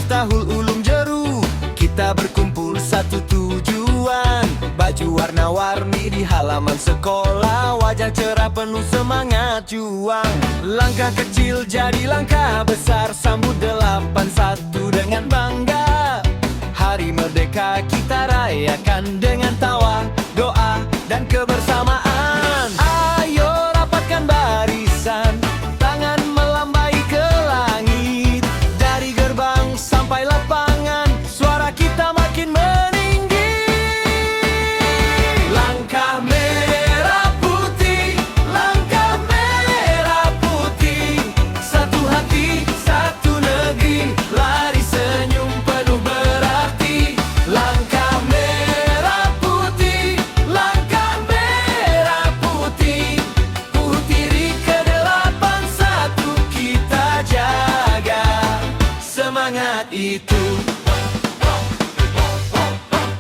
tahul ulum jeru, kita berkumpul satu tujuan. Baju warna-warni di halaman sekolah, wajah cerah penuh semangat juang. Langkah kecil jadi langkah besar, sambut 81 dengan bangga. Hari merdeka kita rayakan dengan tawa, doa, dan kebersamaan. Ayo rapatkan barisan, tangan melambai ke langit. Dari gerbang sampai lapangan, suara kita makin meninggi. Langkah merah putih, langkah merah putih, satu hati, satu negeri, lari senyum penuh berarti. Langkah merah putih, langkah merah putih, putiri ke-81, kita jaga semangat itu.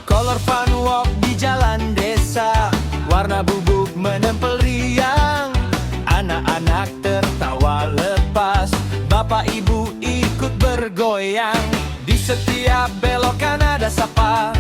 Color fun walk di jalan desa, warna bubuk menempel riang. Anak-anak tertawa lepas, bapak ibu ikut bergoyang. Di setiap belokan ada sapa,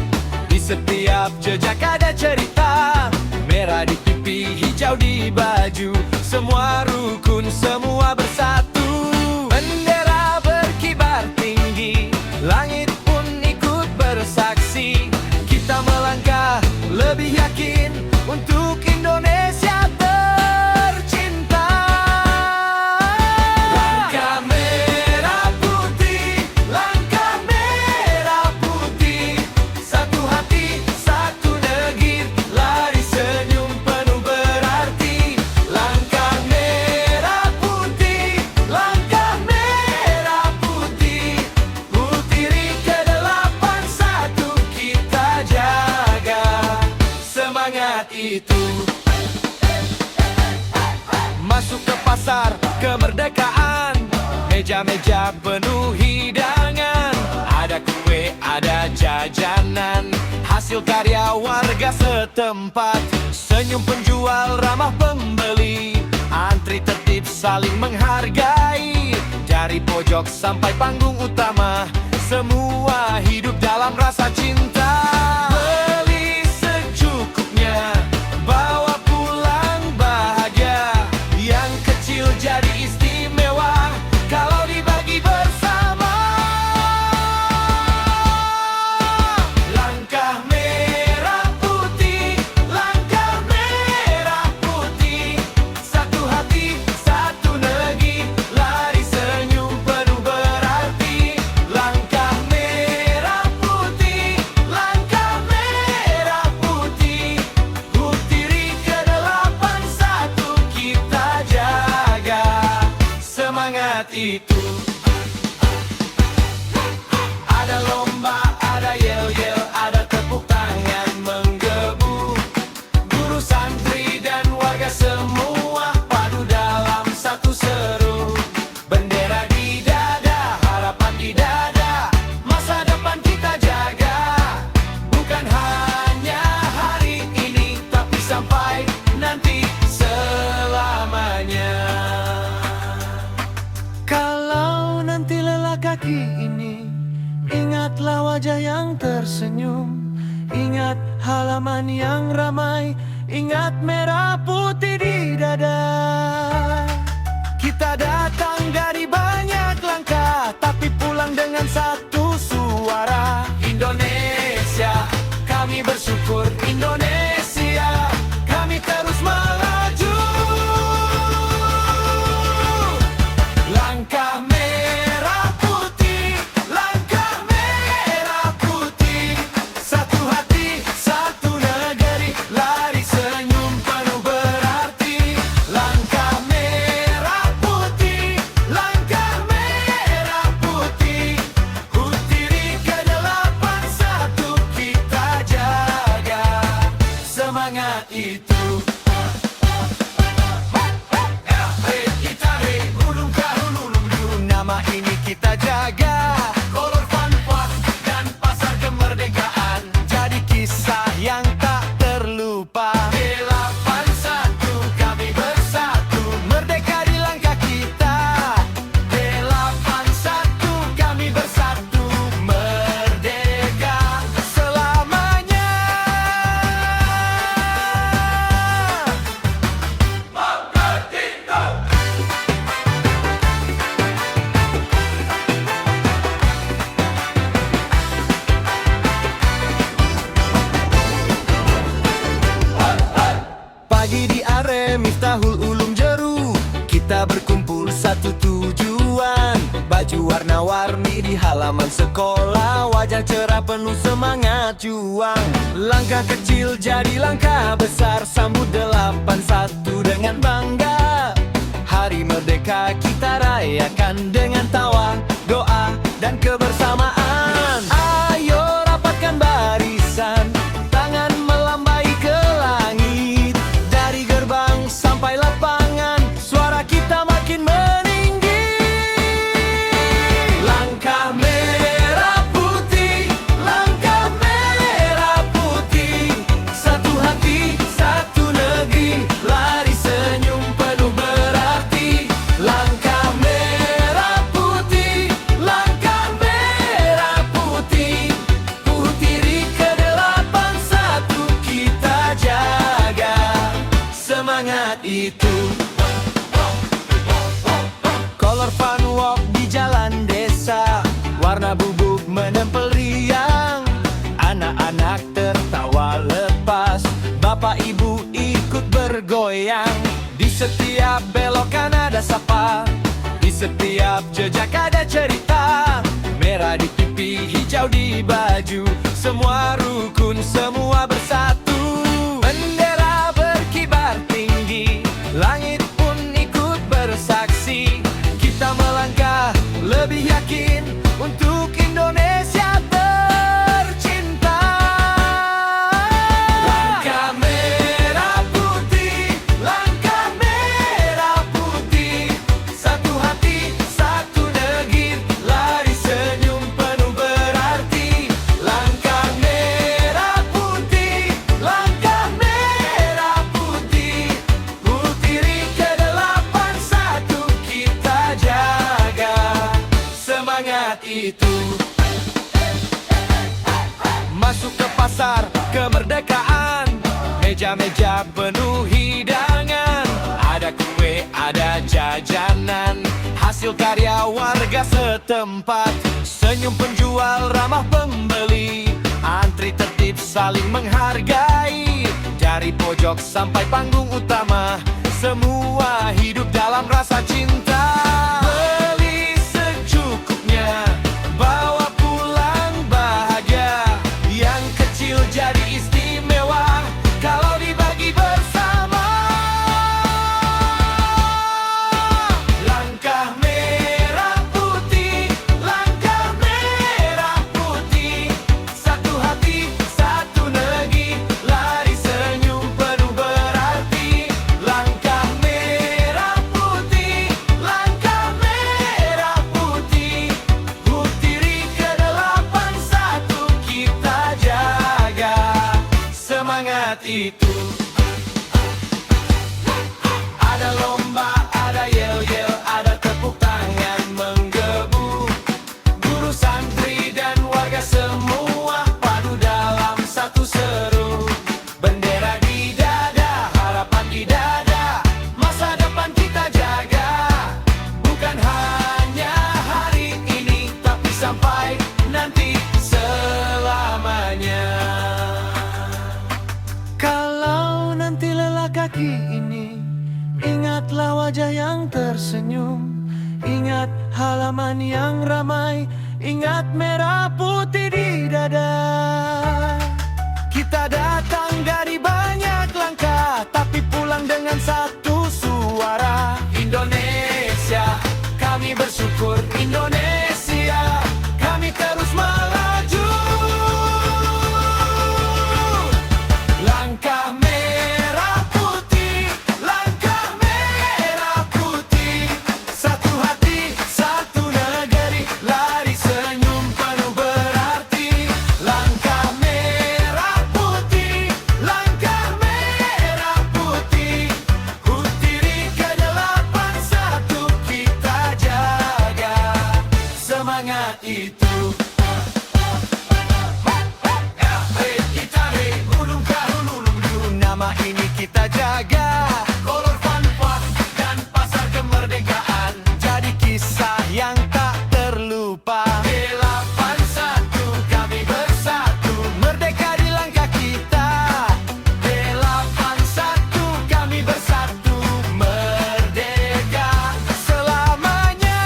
di setiap jejak ada cerita. Merah di pipi, hijau di baju, semua rukun, semua bersatu. Bendera berkibar tinggi, langit pun ikut bersaksi. Kita melangkah lebih yakin untuk Indonesia tercinta. Langkah merah putih, langkah merah putih, satu hati, satu negeri, lari senyum penuh berarti. Langkah merah putih, langkah merah putih, putiri ke-81, kita jaga semangat itu. Masuk ke pasar kemerdekaan, meja-meja penuh hidangan. Ada kue, ada jajanan, hasil karya warga setempat. Senyum penjual ramah pembeli, antri tertib saling menghargai. Dari pojok sampai panggung utama, semua hidup dalam rasa cinta. Beli secukupnya, bawa pulang bahagia. Yang kecil jadi istimewa kalau dibagi bersama. Langkah merah putih, langkah merah putih, satu hati, satu negeri, lari senyum penuh berarti. Langkah merah putih, langkah merah putih, putiri ke-81, kita jaga semangat itu. Ada lomba, ada yel-yel, ada tepuk tangan menggebu. Guru, santri, dan warga semua padu dalam satu seru. Bendera di dada, harapan di dada, masa depan kita jaga. Bukan hanya hari ini, tapi sampai nanti selamanya. Kalau nanti lelah kaki ini, ingatlah wajah yang tersenyum. Ingat halaman yang ramai, ingat merah putih di dada. Kita datang dari banyak langkah, tapi pulang dengan satu suara. Indonesia, kami bersyukur. Indonesia, kami terus melaju. Langkah merah putih, langkah merah putih, satu hati, satu negeri, lari senyum penuh berarti. Langkah merah putih, langkah merah putih, putiri ke-81, kita jaga semangat itu. Nama ini kita jaga, Color Fun Park dan Pasar Kemerdekaan, jadi kisah yang tak terlupa. 81 kami bersatu, merdeka di langkah kita. 81 kami bersatu. Pulang sekolah wajah cerah penuh semangat juang. Langkah kecil jadi langkah besar, sambut 81 dengan bangga. Hari merdeka kita rayakan dengan tawa, doa, dan kebersamaan. Ayo rapatkan barisan, tangan melambai ke langit. Dari gerbang sampai lapangan, suara kita makin meninggi. Langkah merah putih, langkah merah putih. Satu hati, satu negeri, lari senyum penuh berarti. Langkah merah putih, langkah merah putih. Putiri ke-81 kita jaga semangat itu. Color Fun Walk di jalan desa, warna bubuk menempel riang. Anak-anak tertawa lepas, bapak ibu ikut bergoyang. Di setiap belokan ada sapa, di setiap jejak ada cerita. Merah di pipi, hijau di baju, semua rukun, semua bersatu. Bendera berkibar tinggi, langit pun ikut bersaksi. Kita melangkah lebih yakin untuk Indonesia tercinta. Langkah merah putih, langkah merah putih. Satu hati, satu negeri, lari senyum penuh berarti. Langkah merah putih, langkah merah putih. Putiri ke-81 kita jaga semangat itu. Masuk ke pasar kemerdekaan, meja-meja penuh hidangan. Ada kue, ada jajanan, hasil karya warga setempat. Senyum penjual ramah pembeli, antri tertib saling menghargai. Dari pojok sampai panggung utama, semua hidup dalam rasa cinta. Beli secukupnya, bawa pulang bahagia. Yang kecil jadi istimewa kalau dibagi bersama. Langkah merah putih, langkah merah putih. Satu hati, satu negeri, lari senyum penuh berarti. Langkah merah putih, langkah merah putih. Putiri ke-81 kita jaga semangat itu. Ada lomba, ada yel-yel, ada tepuk tangan menggebu. Guru, santri, dan warga semua padu dalam satu seru. Bendera di dada, harapan di dada, masa depan kita jaga. Bukan hanya hari ini, tapi sampai nanti selamanya. Kalau nanti lelah kaki ini, ingatlah wajah yang tersenyum. Ingat halaman yang ramai, ingat merah putih di dada. Kita datang dari banyak langkah, tapi pulang dengan satu suara. Indonesia, kami bersyukur. Indonesia, kami terus melaju. Langkah merah putih, langkah merah putih. Satu hati, satu negeri, lari senyum penuh berarti. Langkah merah putih, langkah merah putih. Putiri ke-81 kita jaga semangat itu. Nama ini kita jaga, Color Fun Park dan Pasar Kemerdekaan, jadi kisah yang tak terlupa. 81 kami bersatu, merdeka di langkah kita. 81 kami bersatu, merdeka selamanya.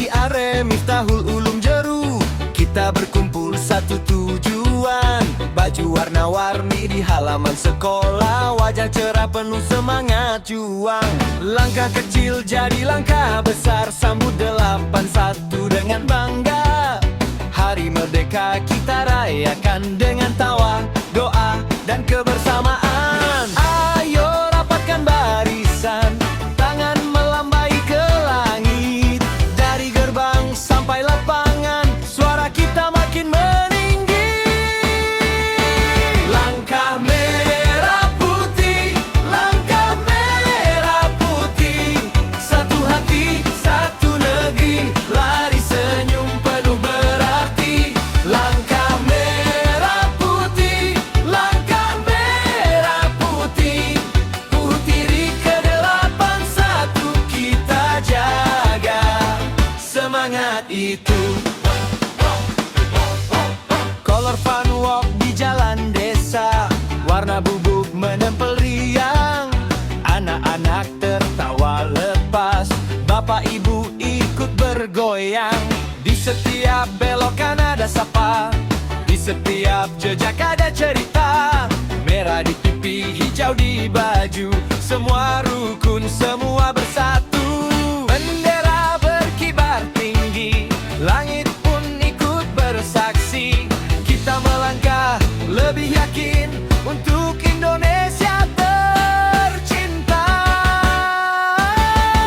di are Miftahul Ulum Jeru. Kita berkumpul satu tujuan, baju warna-warni di halaman sekolah, wajah cerah penuh semangat juang. Langkah kecil jadi langkah besar, sambut 81 dengan bangga. Hari merdeka kita rayakan dengan tawa, doa, dan kebersamaan. Ayo rapatkan barisan, tangan melambai ke langit. Dari gerbang sampai lapangan, suara kita makin meninggi. Langkah merah putih, langkah merah putih, satu hati, satu negeri, lari senyum penuh berarti. Langkah merah putih, langkah merah putih, putiri ke-81, kita jaga semangat itu. Color Fun Walk di jalan desa, warna bubuk menempel riang. Anak-anak tertawa lepas, bapak ibu ikut bergoyang. Di setiap belokan ada sapa, di setiap jejak ada cerita. Merah di pipi, hijau di baju, semua rukun, semua bersatu. Bendera berkibar tinggi, langit pun ikut bersaksi. Kita melangkah lebih yakin untuk Indonesia tercinta.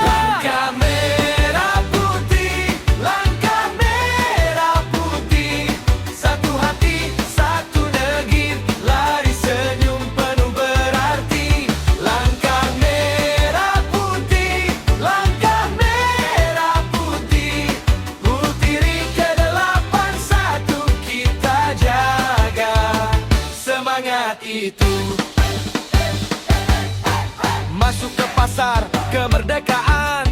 Langkah merah putih, langkah merah putih, satu hati, satu negeri, lari senyum penuh berarti. Langkah merah putih, langkah merah putih, putiri ke-81, kita jaga semangat itu. Masuk ke pasar kemerdekaan,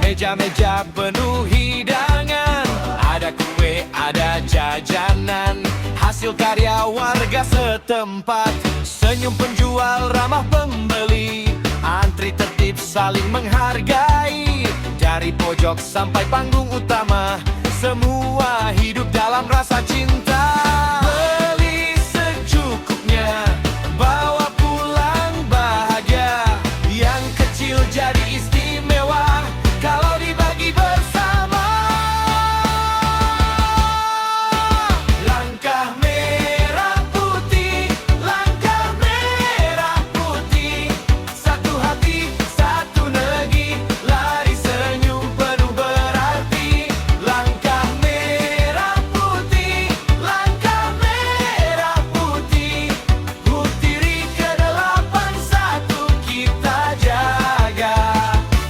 meja-meja penuh hidangan. Ada kue, ada jajanan, hasil karya warga setempat. Senyum penjual ramah pembeli, antri tertib saling menghargai. Dari pojok sampai panggung utama, semua hidup dalam rasa cinta. Beli secukupnya, bawa pulang bahagia. Yang kecil jadi istimewa kalau dibagi bersama. Langkah merah putih, langkah merah putih, satu hati, satu negeri, lari senyum penuh berarti. Langkah merah putih, langkah merah putih, putiri ke-81, kita jaga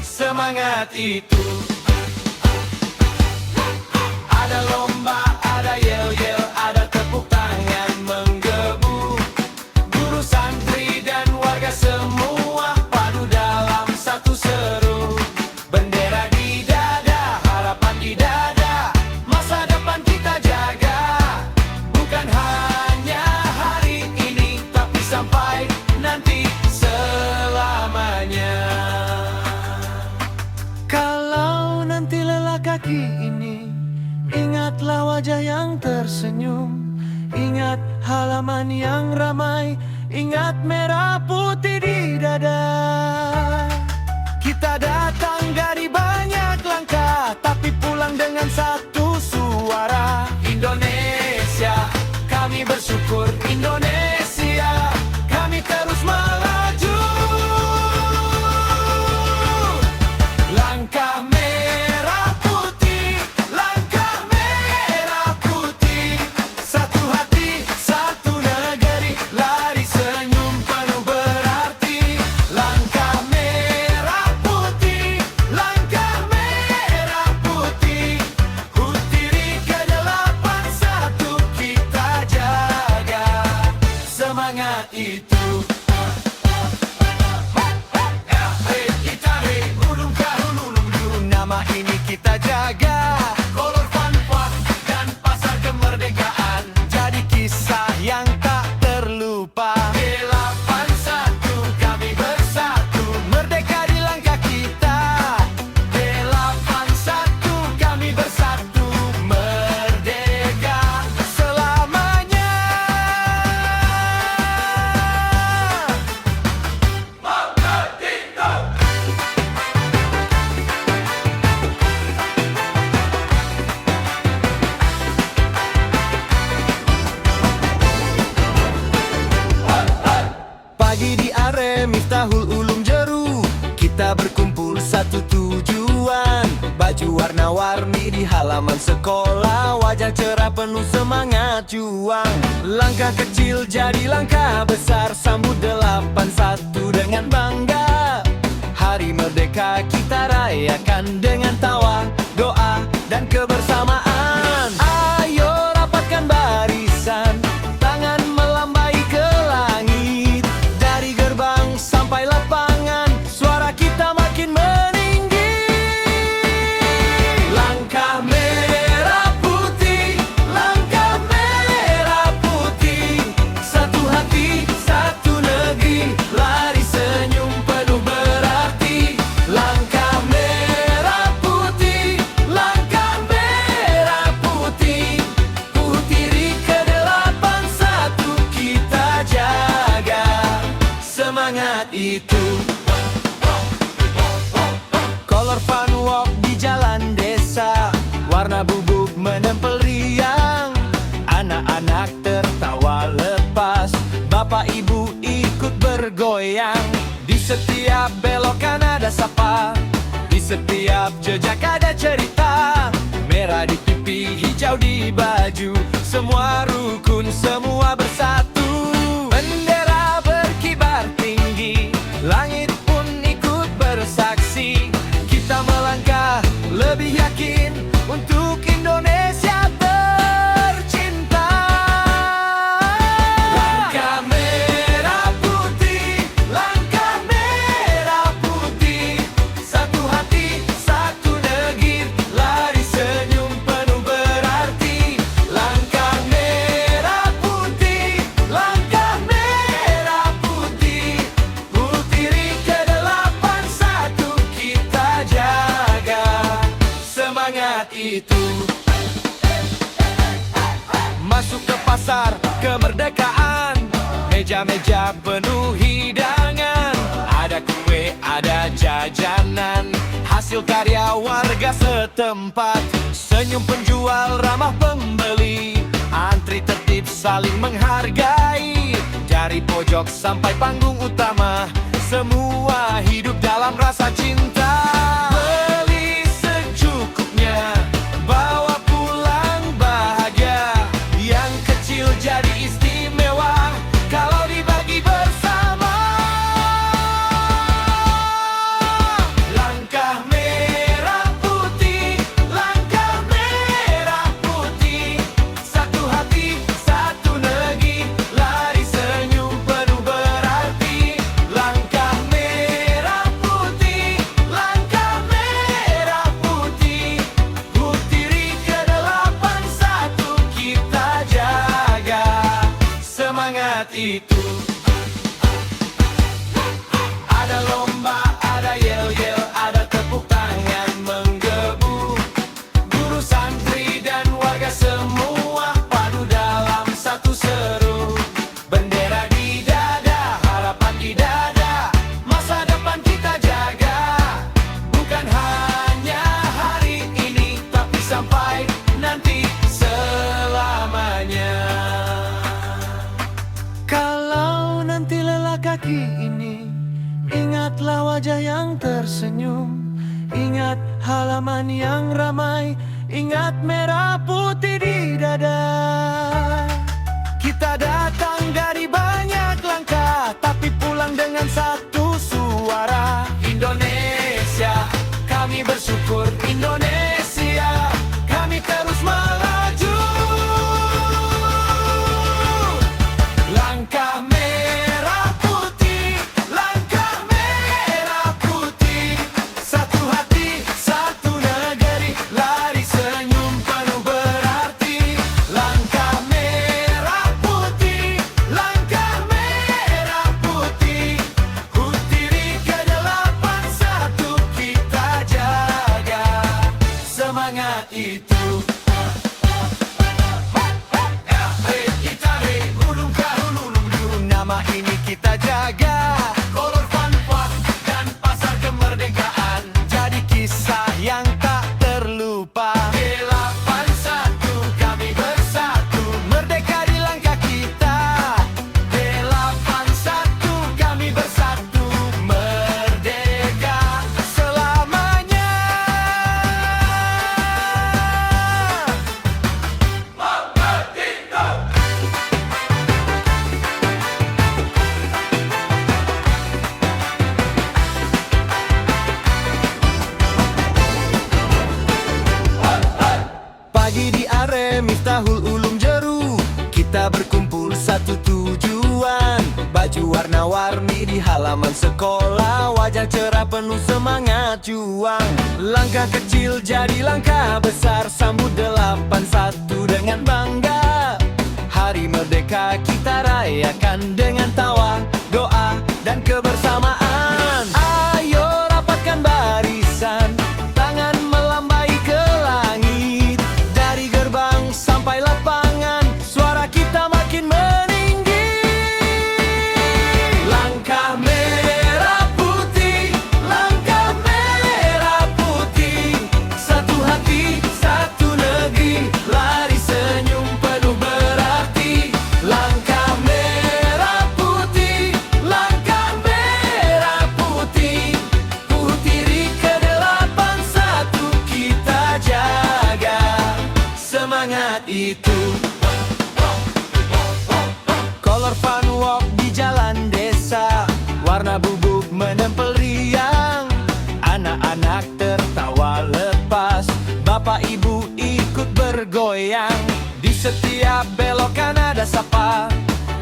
semangat itu. Ada lomba, ada yel-yel, ada tepuk tangan menggebu. Guru, santri, dan warga semua padu dalam satu seru. Bendera di dada, harapan di dada, masa depan kita jaga. Bukan hanya hari ini, tapi sampai nanti selamanya. Kalau nanti lelah kaki ini, ingatlah wajah yang tersenyum. Ingat halaman yang ramai, ingat merah putih di dada. Kita datang dari banyak langkah, tapi pulang dengan satu suara. Indonesia, kami bersyukur. Indonesia, kami terus melaju. Langkah merah putih, langkah merah putih, satu hati, satu negeri, lari senyum penuh berarti. Langkah merah putih, langkah merah putih, putiri ke-81, kita jaga semangat itu. Nama ini kita jaga, Color Fun Park dan Pasar Kemerdekaan, jadi kisah yang tak terlupa. 81 kami bersatu, merdeka di langkah kita. 81 kami bersatu. satu tujuan. Baju warna-warni di halaman sekolah, wajah cerah penuh semangat juang. Langkah kecil jadi langkah besar, sambut 81 dengan bangga. Hari merdeka kita rayakan dengan tawa, doa, dan kebersamaan. Ayo rapatkan barisan, tangan melambai ke langit. Dari gerbang sampai lapangan, suara kita makin meninggi. Langkah merah putih, langkah merah putih. Satu hati, satu negeri, lari senyum penuh berarti. Langkah merah putih, langkah merah putih. Putiri ke-81 kita jaga semangat itu. Color Fun Walk di jalan desa, warna bubuk menempel riang. Anak-anak tertawa lepas, bapak ibu ikut bergoyang. Di setiap belokan ada sapa, di setiap jejak ada cerita. Merah di pipi, hijau di baju, semua rukun, semua bersatu. Bendera berkibar tinggi, langit pun ikut bersaksi. Kita melangkah lebih yakin untuk Indonesia tercinta. Langkah merah putih, langkah merah putih. Satu hati, satu negeri, lari senyum penuh berarti. Langkah merah putih, langkah merah putih. Putiri ke-81 kita jaga semangat itu. Masuk ke pasar kemerdekaan, meja-meja penuh hidangan. Ada kue, ada jajanan, hasil karya warga setempat. Senyum penjual ramah pembeli, antri tertib saling menghargai. Dari pojok sampai panggung utama, semua hidup dalam rasa cinta. Beli secukupnya, bawa pulang bahagia. Yang kecil jadi istimewa kalau dibagi bersama. Langkah merah putih, langkah merah putih. Satu hati, satu negeri, lari senyum penuh berarti. Langkah merah putih, langkah merah putih. Putiri ke-81 kita jaga semangat itu. Ada lomba, ada yel-yel, ada tepuk tangan menggebu. Guru, santri, dan warga semua padu dalam satu seru. Bendera di dada, harapan di dada, masa depan kita jaga. Bukan hanya hari ini, tapi sampai nanti selamanya. Kalau nanti lelah kaki ini, ingatlah wajah yang tersenyum. Ingat halaman yang ramai, ingat merah putih di dada. Kita datang dari banyak langkah, tapi pulang dengan satu suara. Indonesia, kami bersyukur. Indonesia, kami terus melaju. Langkah merah putih, langkah merah putih. Satu hati, satu negeri, lari senyum penuh berarti. Langkah merah putih, langkah merah putih. Putiri ke-81 kita jaga semangat itu. Nama ini kita jaga, Color Fun Park dan Pasar Kemerdekaan, jadi kisah yang tak terlupa. 81 kami bersatu, merdeka di langkah kita. 81 kami bersatu, merdeka selamanya. Tahul Ulum Jeru, kita berkumpul satu tujuan. Baju warna-warni di halaman sekolah, wajah cerah penuh semangat juang. Langkah kecil jadi langkah besar, sambut 81 dengan bangga. Hari merdeka kita rayakan dengan tawa, doa, dan kebersamaan. Ayo rapatkan barisan, tangan melambai ke langit. Dari gerbang sampai lapangan, suara kita makin meninggi. Langkah merah putih, langkah merah putih. Satu hati, satu negeri, lari senyum penuh berarti. Langkah merah putih, langkah merah putih. Putiri ke-81 kita jaga semangat itu. Color Fun Walk di jalan desa, warna bubuk menempel riang. Anak-anak tertawa lepas, bapak ibu ikut bergoyang. Di setiap belokan ada sapa,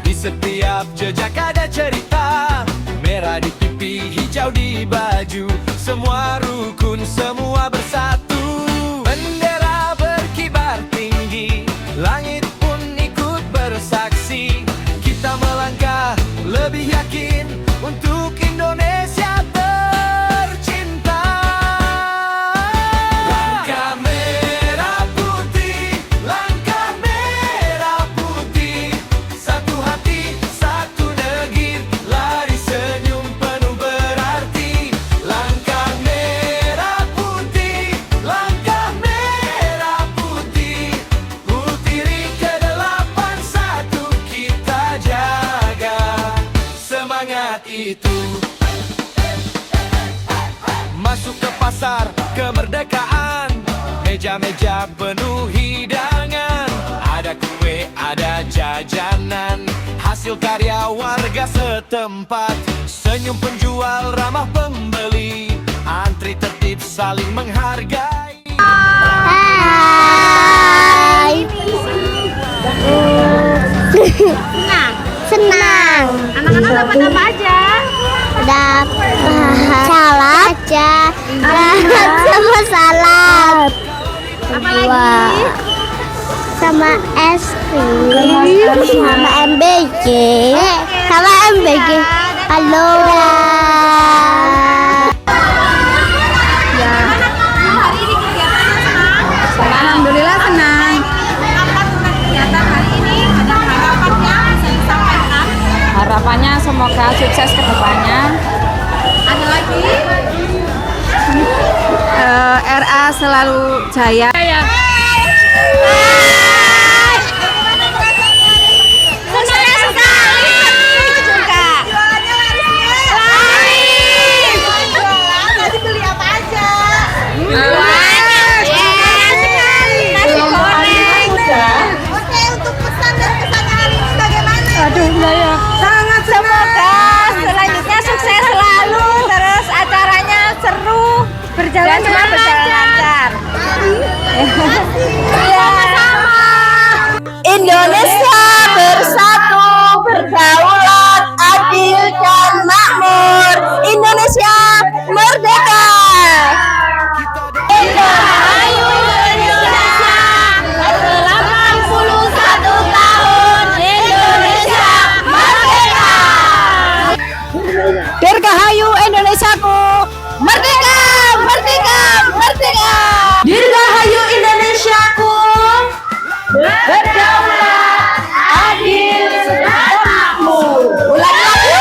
di setiap jejak ada cerita. Merah di pipi, hijau di baju, semua rukun, semua bersatu. Bendera berkibar tinggi, langit pun ikut bersaksi. Kita melangkah lebih yakin untuk Indonesia tercinta. Langkah merah putih, langkah merah putih. Satu hati, satu negeri, lari senyum penuh berarti. Langkah merah putih, langkah merah putih. Putiri ke-81 kita jaga semangat itu. Masuk ke pasar kemerdekaan, meja-meja penuh hidangan. Ada kue, ada jajanan, hasil karya warga setempat. Senyum penjual ramah pembeli, antri tertib saling menghargai. Hai. Senang. Anak-anak dapat apa aja? Dapat salad aja. Sama salad. Apa lagi? Sama es krim. Sama MBG. Sama MBG. Halo. Hari ini kegiatannya senang? Alhamdulillah senang. Apa tentang kegiatan hari ini? Ada harapannya bisa disampaikan? Harapannya semoga sukses ke depannya. Ada lagi? RA selalu jaya. Senang sekali juga. Jualannya laris. Jualan tadi beli apa aja? Nasi goreng. Oke, untuk pesan dan kesannya hari ini bagaimana? Aduh, saya sangat Semoga selanjutnya sukses selalu, terus acaranya seru, berjalan semua berjalan lancar. Sama-sama. Indonesia bersatu, berdaulat, adil dan makmur. Indonesia merdeka. Dirgahayu Indonesia, 81 tahun Indonesia merdeka. Dirgahayu Indonesiaku, merdeka, merdeka, merdeka. Dirgahayu Indonesiaku, berdaulat, adil, dan makmur. Ulangi lagi.